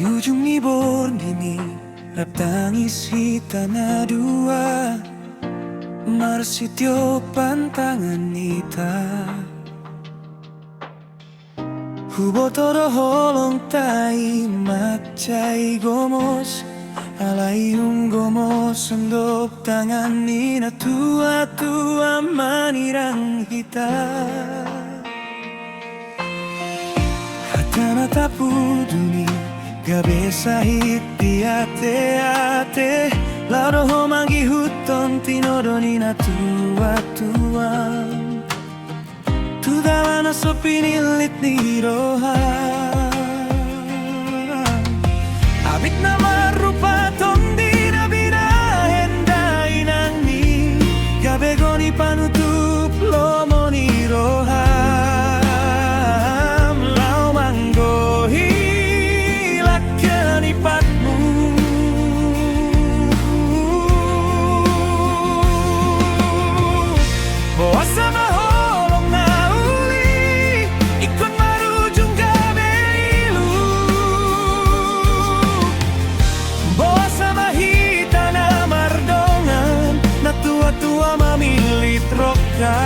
Di ujung ibon dini raptangis hita na dua marsityo pantangan ita Hubo todo holong tai macai gomos Alayung gomos sendok tangan nina tua-tua manirang hita Hatana tapu duni gabe sahit di ate-ate Lado homangi huton tinodo nina tua-tua Tudalana sopinilit ni roha Abit na marupa tondi na binahenday nang ni Gabego ni panutup lomo ni roha Lau manggo hilak kenipatmu Bawa sama holong na uli Ikut marujung gabe ilu Bawa sama hita na mardongan Na tua-tua mamilit roka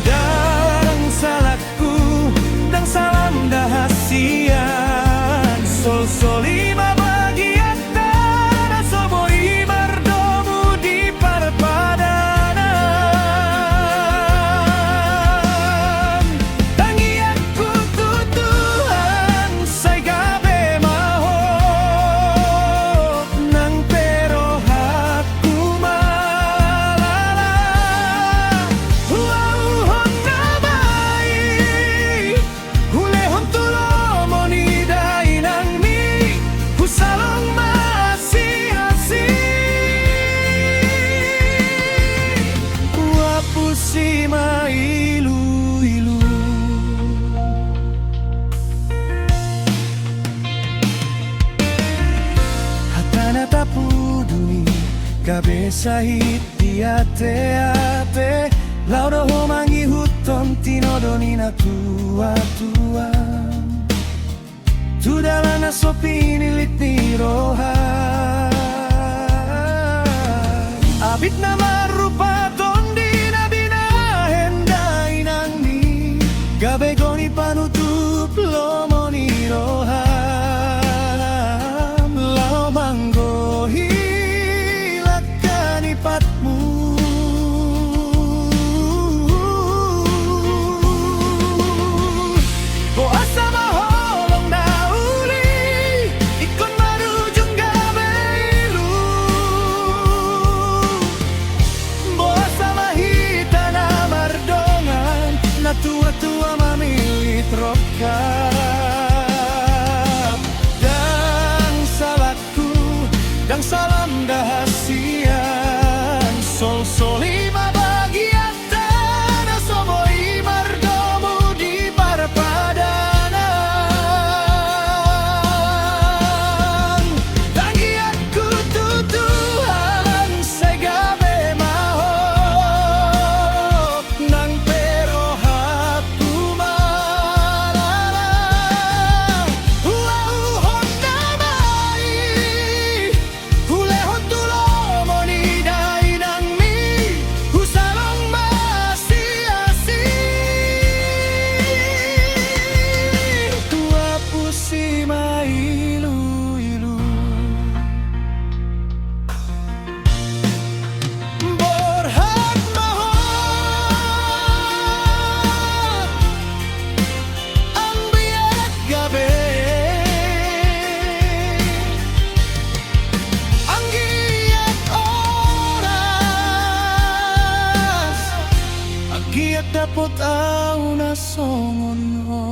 Dan salahku Dan salam dahasian Sol-soli mabagian tanah soboi mardomu di parpadanan Tangi aku tutuhan say gabe maho Nang pero hatku malala Huauhon na mai Hulehon tulomo ni dainang mi Husalong masih-asih Wapusi mailu-ilu Hatana tapu duni gabe sahit di ate-ate Laudo homangi huton tinodo nina tua-tua Tudalana sopinilit ni roha Abit na marupa tondi na binahenday nang ni Gabego ni panutup lomo ni roha Lau manggo hilak kanipatmu Boa sama holong na uli Ikon marujung gabe ilu Boa sama hita na mardongan Na tua-tua mamilit roka Dan salahku Dan salam dahasian Sol-soli mabagian tanah soboi mardomu di parpadanan Tangi aku tutuhan say gabe maho Nang pero hatku malala Huauhon na mai Hulehon tulomo ni dainang mi Husalong masih-asih Wapusi mailu-ilu Borhat maho Ang biyak gabe Ang giyak oras Ang giyak dapot au na songon mo